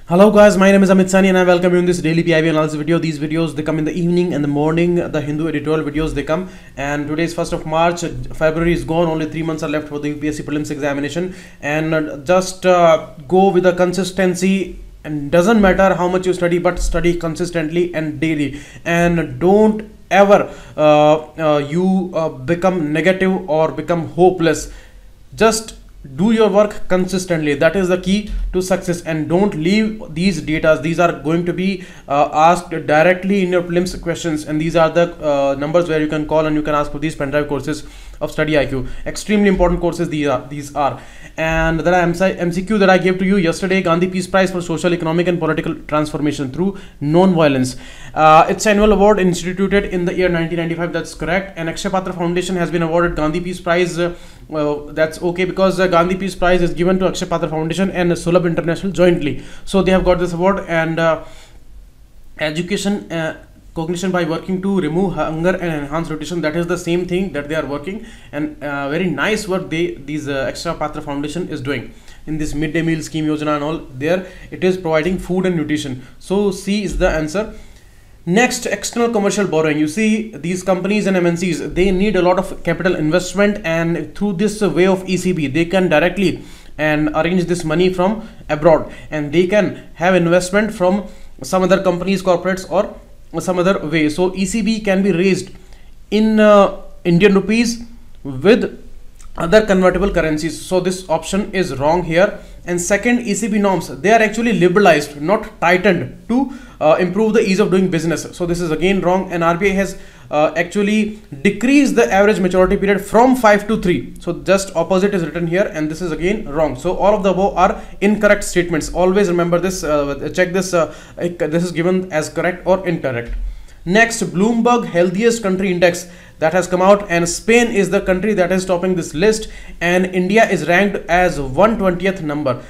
Hello guys, my name is Amit Sani and I welcome you in this daily PIB analysis video. These videos they come in the evening and the morning. The Hindu editorial videos they come, and today is 1st of March. February is gone. Only 3 months are left for the UPSC Prelims examination, and just go with the consistency. And doesn't matter how much you study, but study consistently and daily, and don't ever become negative or become hopeless. Just do your work consistently. That is the key to success, and don't leave these data. These are going to be asked directly in your prelims questions, and these are the numbers where you can call and you can ask for these pendrive courses of StudyIQ. Extremely important courses these are. And there are MCQ that I gave to you yesterday. Gandhi Peace Prize for Social, Economic and Political Transformation through Non-Violence. It's an annual award instituted in the year 1995. That's correct. And Akshay Patra Foundation has been awarded Gandhi Peace Prize. That's okay, because the Gandhi Peace Prize is given to Akshay Patra Foundation and Sulabh International jointly. So they have got this award. And education cognition by working to remove hunger and enhance nutrition, that is the same thing that they are working, and very nice work these Akshay Patra Foundation is doing in this midday meal scheme yojana and all. There it is providing food and nutrition. So C is the answer. Next, external commercial borrowing. You see, these companies and MNCs, they need a lot of capital investment, and through this way of ECB they can directly and arrange this money from abroad, and they can have investment from some other companies, corporates, or some other way. So ECB can be raised in Indian rupees with other convertible currencies. So this option is wrong here. And second, ECB norms, they are actually liberalized, not tightened, to improve the ease of doing business. So this is again wrong. And RBI has actually decreased the average maturity period from 5 to 3. So just opposite is written here, and this is again wrong. So all of the above are incorrect statements. Always remember this. Check this. This is given as correct or incorrect. Next, Bloomberg Healthiest Country Index that has come out, and Spain is the country that is topping this list, and India is ranked as 120th number.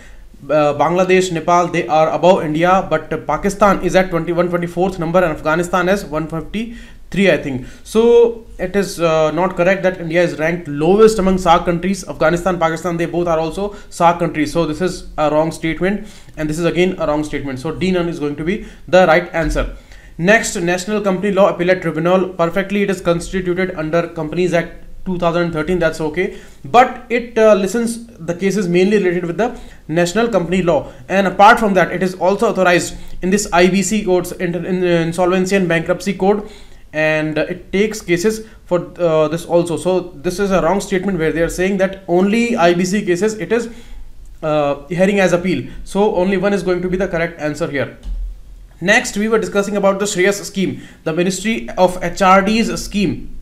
Bangladesh, Nepal, they are above India, but Pakistan is at 124th number, and Afghanistan is 153, I think. So it is not correct that India is ranked lowest among SAARC countries. Afghanistan, Pakistan, they both are also SAARC countries. So this is a wrong statement, and this is again a wrong statement. So D none is going to be the right answer. Next, National Company Law Appellate Tribunal. Perfectly, it is constituted under Companies Act 2013. That's okay, but it listens the cases mainly related with the national company law, and apart from that, it is also authorized in this IBC codes, in Insolvency and Bankruptcy Code, and it takes cases for this also. So this is a wrong statement where they are saying that only IBC cases it is hearing as appeal. So only one is going to be the correct answer here. Next, we were discussing about the SRES scheme, the Ministry of HRD's scheme,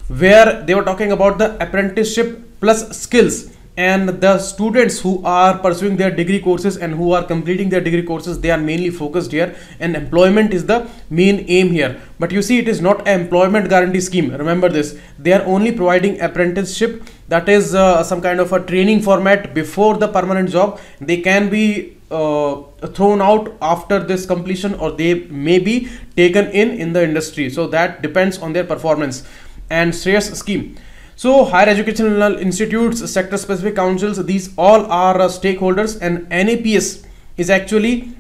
where they were talking about the apprenticeship plus skills, and the students who are pursuing their degree courses and who are completing their degree courses, they are mainly focused here, and employment is the main aim here. But you see, it is not an employment guarantee scheme. Remember this. They are only providing apprenticeship, that is some kind of a training format before the permanent job. They can be thrown out after this completion, or they may be taken in the industry. So that depends on their performance. And SRES scheme. So higher educational institutes, sector specific councils, these all are stakeholders, and NEPS is actually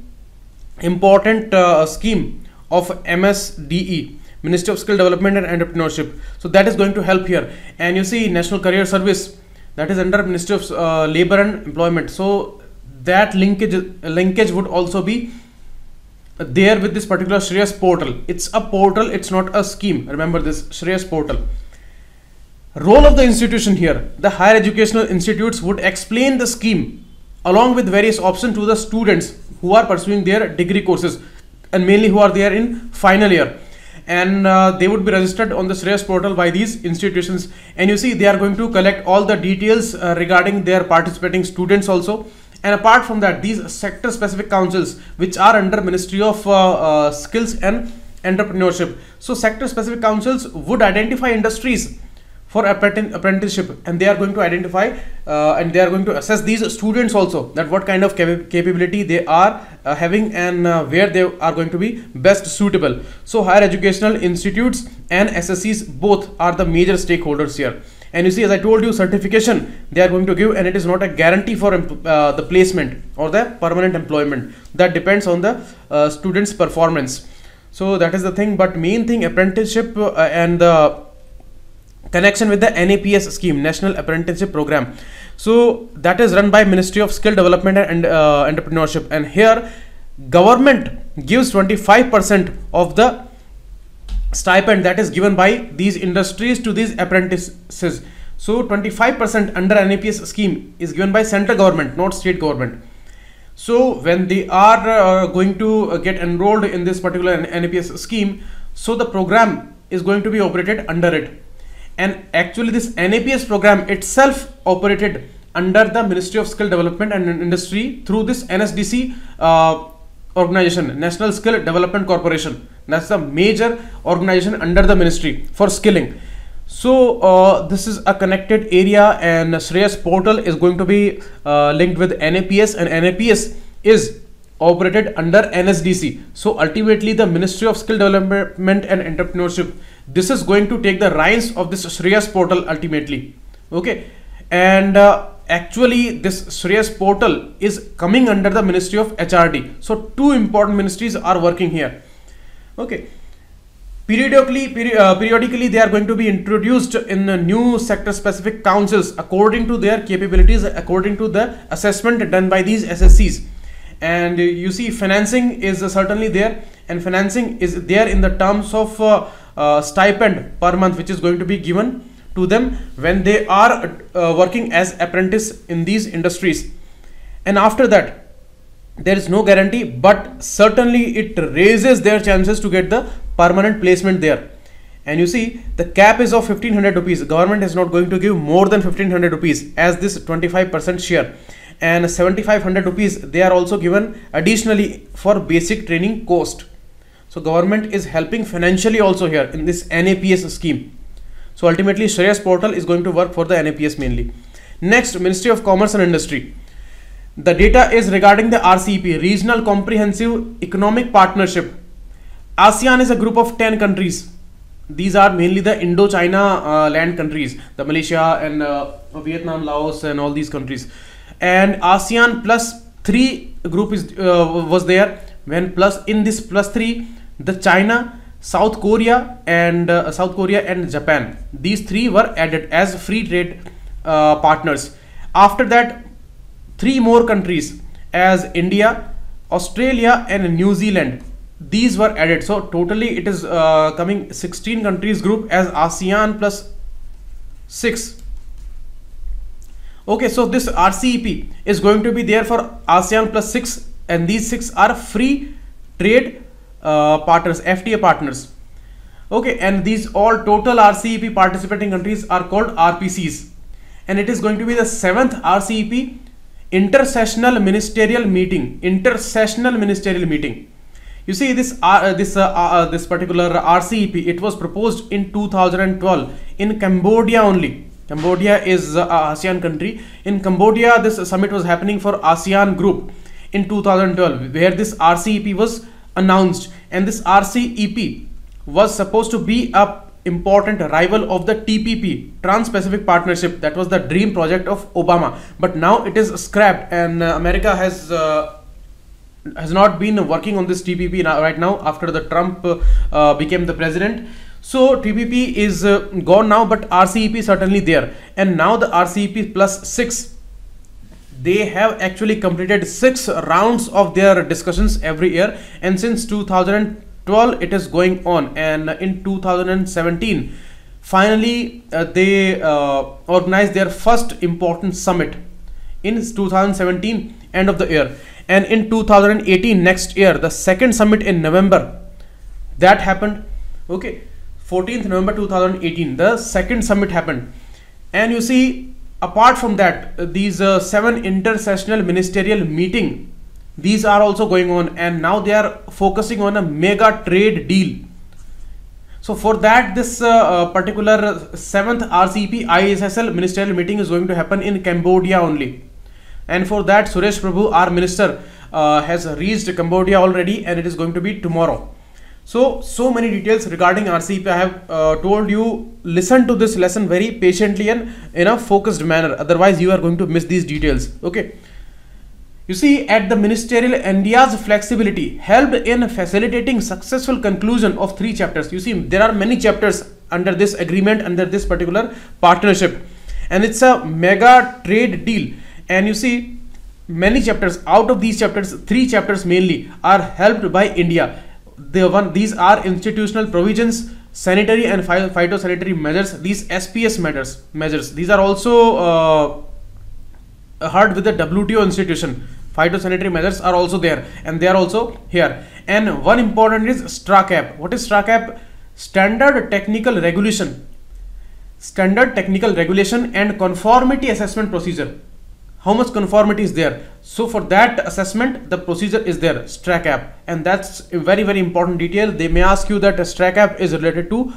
important scheme of MSDE, Ministry of Skill Development and Entrepreneurship. So that is going to help here. And you see, National Career Service, that is under Ministry of Labor and Employment. So that linkage would also be there with this particular SRES portal. It's a portal, it's not a scheme. Remember this, SRES portal. Role of the institution here. The higher educational institutes would explain the scheme along with various options to the students who are pursuing their degree courses, and mainly who are there in final year. And they would be registered on the SRES portal by these institutions. And you see, they are going to collect all the details regarding their participating students also. And apart from that, these sector specific councils, which are under Ministry of Skills and Entrepreneurship. So sector specific councils would identify industries for apprenticeship, and they are going to identify and they are going to assess these students also, that what kind of capability they are having, and where they are going to be best suitable. So higher educational institutes and SSCs both are the major stakeholders here. And you see, as I told you, certification they are going to give, and it is not a guarantee for the placement or the permanent employment. That depends on the student's performance. So that is the thing. But main thing, apprenticeship and the connection with the NEPS scheme, National Apprenticeship Program. So that is run by Ministry of Skill Development and Entrepreneurship, and here government gives 25% of the stipend that is given by these industries to these apprentices. So 25% under NEPS scheme is given by central government, not state government. So when they are going to get enrolled in this particular NEPS scheme, so the program is going to be operated under it. And actually this NEPS program itself operated under the Ministry of Skill Development and Industry through this NSDC organization, National Skill Development Corporation. That's the major organization under the ministry for skilling. So this is a connected area, and SRES portal is going to be linked with NEPS, and NEPS is operated under NSDC. So ultimately the Ministry of Skill Development and Entrepreneurship, this is going to take the reins of this SRES portal ultimately. Okay, and actually this SRES portal is coming under the Ministry of HRD. So two important ministries are working here. Okay, periodically they are going to be introduced in new sector specific councils according to their capabilities, according to the assessment done by these SSCs. And you see, financing is certainly there, and financing is there in the terms of stipend per month, which is going to be given to them when they are working as apprentice in these industries. And after that there is no guarantee, but certainly it raises their chances to get the permanent placement there. And you see, the cap is of 1500 rupees. Government is not going to give more than 1500 rupees as this 25% share, and 7500 rupees they are also given additionally for basic training cost. So government is helping financially also here in this NEPS scheme. So ultimately SRES portal is going to work for the NEPS mainly. Next, Ministry of Commerce and Industry. The data is regarding the RCEP, Regional Comprehensive Economic Partnership. ASEAN is a group of 10 countries. These are mainly the Indochina land countries, the Malaysia and Vietnam, Laos and all these countries. And ASEAN plus 3 group is was there, when plus in this plus 3 the China, South Korea and Japan, these 3 were added as free trade partners. After that 3 more countries as India, Australia and New Zealand, these were added. So totally it is coming 16 countries group as ASEAN plus 6. Okay, so this RCEP is going to be there for ASEAN plus 6, and these 6 are free trade partners, FTA partners. Okay, and these all total RCEP participating countries are called RPCs, and it is going to be the 7th RCEP intersessional ministerial meeting. You see, this particular RCEP, it was proposed in 2012 in Cambodia only. Cambodia is an ASEAN country. In Cambodia, this summit was happening for ASEAN group in 2012, where this RCEP was announced, and this RCEP was supposed to be a important rival of the TPP, Trans-Pacific Partnership. That was the dream project of Obama, but now it is scrapped, and America has not been working on this TPP right now after the Trump became the president. So TPP is gone now, but RCEP is certainly there. And now the RCEP plus 6, they have actually completed 6 rounds of their discussions every year, and since 2012 it is going on. And in 2017 finally they organized their first important summit in 2017 end of the year. And in 2018, next year, the second summit in November, that happened. Okay, 14th November 2018, the second summit happened. And you see, apart from that, these 7 intersessional ministerial meeting, these are also going on, and now they are focusing on a mega trade deal. So for that, this particular 7th RCEP ISSL ministerial meeting is going to happen in Cambodia only. And for that, Suresh Prabhu, our minister, has reached Cambodia already, and it is going to be tomorrow. So many details regarding RCEP I have told you. Listen to this lesson very patiently and in a focused manner, otherwise you are going to miss these details. Okay, you see, at the ministerial, India's flexibility helped in facilitating successful conclusion of 3 chapters. You see, there are many chapters under this agreement, under this particular partnership, and it's a mega trade deal. And you see, many chapters, out of these chapters, 3 chapters mainly are helped by India. These are institutional provisions, sanitary and phytosanitary measures, these SPS measures. These are also heard with the WTO institution. Phytosanitary measures are also there, and they are also here. And one important is SRES. What is SRES? Standard Technical Regulation. Standard Technical Regulation and Conformity Assessment Procedure. How much conformity is there? So for that assessment, the procedure is there, SRES, and that's a very, very important detail. They may ask you that SRES is related to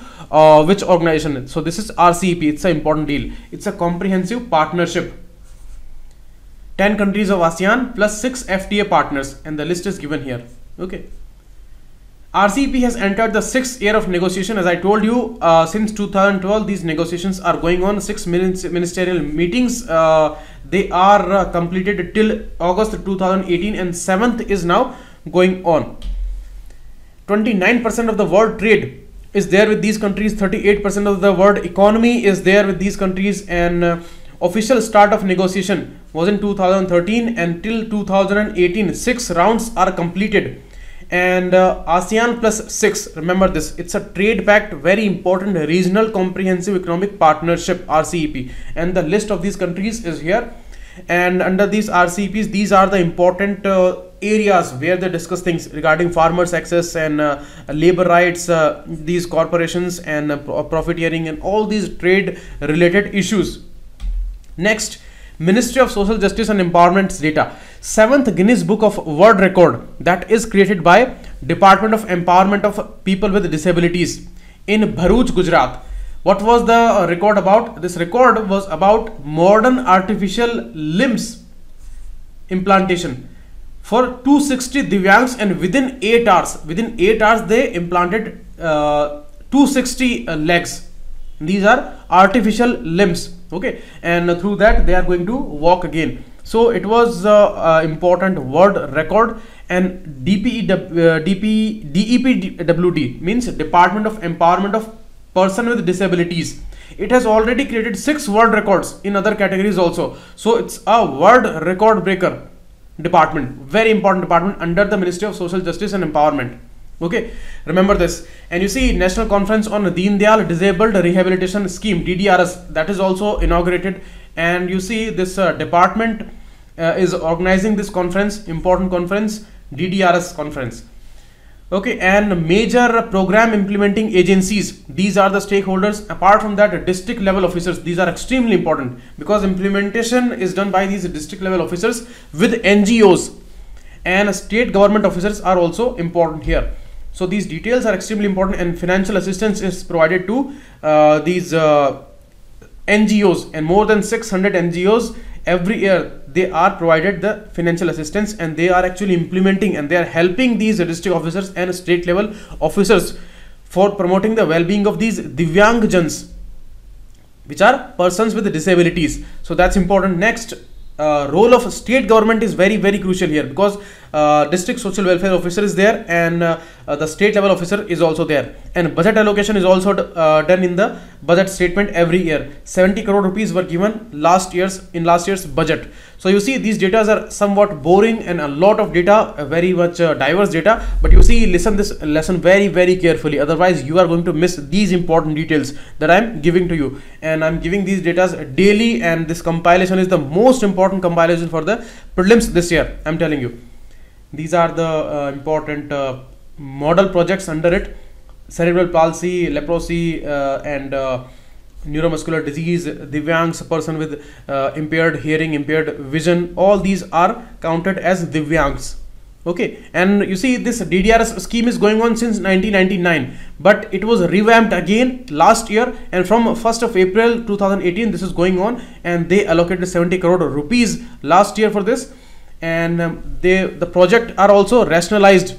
which organization. So this is RCEP. It's an important deal. It's a comprehensive partnership. 10 countries of ASEAN plus 6 FTA partners, and the list is given here. Okay. RCEP has entered the 6th year of negotiation. As I told you, since 2012 these negotiations are going on. 6 ministerial meetings they are completed till August 2018, and 7th is now going on. 29% of the world trade is there with these countries. 38% of the world economy is there with these countries, and official start of negotiation was in 2013, and till 2018 6 rounds are completed. And ASEAN plus 6, remember this, it's a trade pact, very important regional comprehensive economic partnership, RCEP, and the list of these countries is here. And under these RCEPs, these are the important areas where they discuss things regarding farmers' access and labor rights, these corporations and profiteering and all these trade related issues. Next, Ministry of Social Justice and Empowerment's data. 7th Guinness Book of World Record that is created by Department of Empowerment of People with Disabilities in Bharuch, Gujarat. What was the record about? This record was about modern artificial limbs implantation for 260 Divyangs, and within 8 hours they implanted 260 legs. These are artificial limbs. Okay, and through that they are going to walk again. So it was important world record. And DPWD means Department of Empowerment of Person with Disabilities. It has already created 6 world records in other categories also. So it's a world record breaker department, very important department under the Ministry of Social Justice and Empowerment. Okay, remember this. And you see, National Conference on Deen Dayal Disabled Rehabilitation Scheme, DDRS, that is also inaugurated. And you see, this department is organizing this conference, important conference, DDRS conference. Okay, and major program implementing agencies, these are the stakeholders. Apart from that, district level officers, these are extremely important because implementation is done by these district level officers with NGOs, and state government officers are also important here. So these details are extremely important, and financial assistance is provided to these NGOs, and more than 600 NGOs every year they are provided the financial assistance, and they are actually implementing and they are helping these district officers and state level officers for promoting the well-being of these Divyangjans, which are persons with disabilities. So that's important. Next, role of state government is very, very crucial here, because district social welfare officer is there, and the state level officer is also there, and budget allocation is also done in the budget statement every year. 70 crore rupees were given last year's budget. So you see, these data are somewhat boring and a lot of data, very much diverse data, but you see, listen this lesson very, very carefully, otherwise you are going to miss these important details that I am giving to you. And I am giving these data daily, and this compilation is the most important compilation for the prelims this year, I am telling you. These are the important model projects under it: cerebral palsy, leprosy, and neuromuscular disease, Divyangs, person with impaired hearing, impaired vision, all these are counted as Divyangs. Okay, and you see, this DDRS scheme is going on since 1999, but it was revamped again last year, and from 1st of April 2018 this is going on, and they allocated 70 crore rupees last year for this. And the project are also rationalized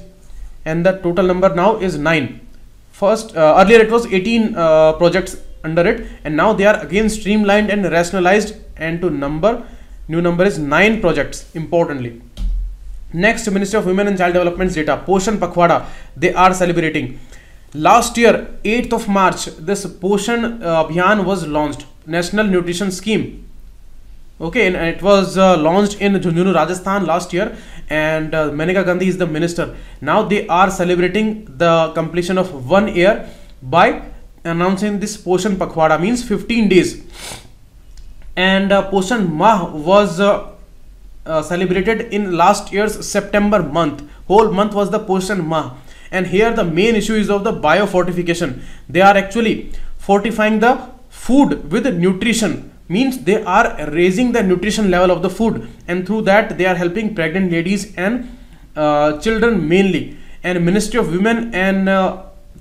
and the total number now is 9. First, earlier it was 18 projects under it, and now they are again streamlined and rationalized, and to new number is 9 projects, importantly. Next, Ministry of Women and Child Development's data, Poshan Pakhwada, they are celebrating. Last year, 8th of March, this Poshan Abhiyan was launched, National Nutrition Scheme. Okay, and it was launched in Jhunjhunu, Rajasthan last year, and Maneka Gandhi is the minister. Now they are celebrating the completion of 1 year by announcing this Poshan Pakhwada, means 15 days. And Poshan Mah was celebrated in last year's September month. Whole month was the Poshan Mah. And here the main issue is of the biofortification. They are actually fortifying the food with nutrition, means they are raising the nutrition level of the food, and through that they are helping pregnant ladies and children mainly. And Ministry of Women and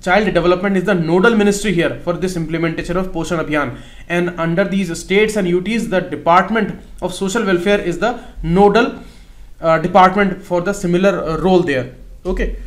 Child Development is the nodal ministry here for this implementation of Poshan Abhiyan, and under these states and UTs, the Department of Social Welfare is the nodal department for the similar role there. Okay.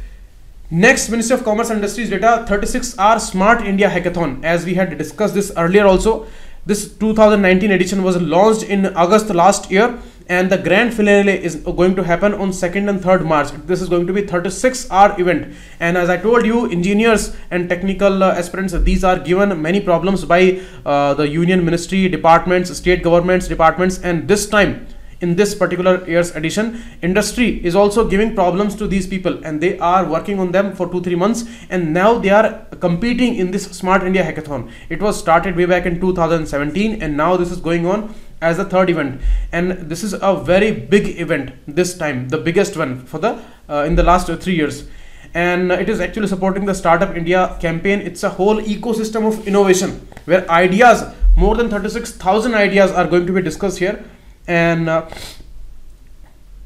Next, Ministry of Commerce and Industries data, 36-hour Smart India Hackathon. As we had discussed this earlier also, this 2019 edition was launched in August last year, and the grand finale is going to happen on 2nd and 3rd March. This is going to be 36-hour event, and as I told you, engineers and technical aspirants, these are given many problems by the union ministry departments, state governments departments, and this time in this particular year's edition, industry is also giving problems to these people, and they are working on them for 2-3 months, and now they are competing in this Smart India Hackathon. It was started way back in 2017, and now this is going on as the 3rd event, and this is a very big event this time, the biggest one for the in the last 3 years, and it is actually supporting the Startup India campaign. It's a whole ecosystem of innovation where ideas, more than 36,000 ideas are going to be discussed here. And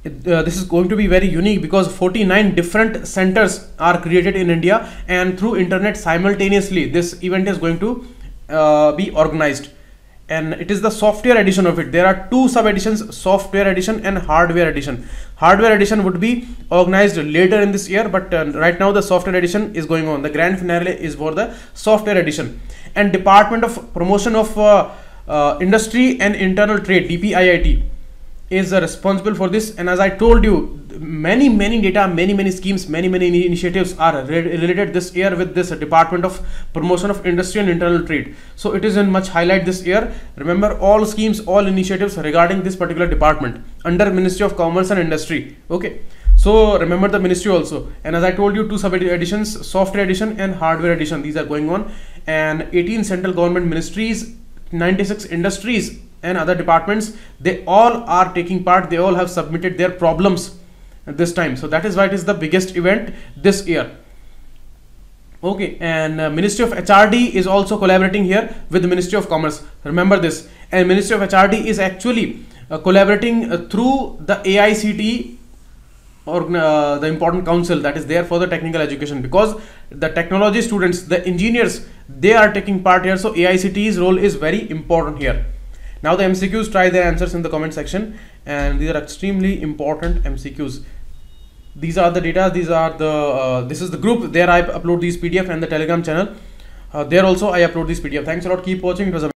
this is going to be very unique because 49 different centers are created in India, and through internet simultaneously this event is going to be organized, and it is the software edition of it. There are 2 sub editions, software edition and hardware edition. Hardware edition would be organized later in this year, but right now the software edition is going on. The grand finale is for the software edition. And Department of Promotion of Industry and Internal Trade, DPIIT, is responsible for this. And as I told you, many data, many schemes, many initiatives are related this year with this Department of Promotion of Industry and Internal Trade. So it is in much highlight this year. Remember, all schemes, all initiatives regarding this particular department under Ministry of Commerce and Industry. Okay, so remember the ministry also. And as I told you, 2 sub editions, software edition and hardware edition, these are going on. And 18 central government ministries, 96 industries and other departments, they all are taking part. They all have submitted their problems at this time. So that is why it is the biggest event this year. Okay, and Ministry of HRD is also collaborating here with the Ministry of Commerce. Remember this. And Ministry of HRD is actually collaborating through the AICTE, or the important council that is there for the technical education, because the technology students, the engineers, they are taking part here. So AICTE's role is very important here. Now the MCQs, try their answers in the comment section, and these are extremely important MCQs. These are the data, these are the this is the group. There I upload these PDF, and the Telegram channel, there also I upload this PDF. Thanks a lot, keep watching. It was a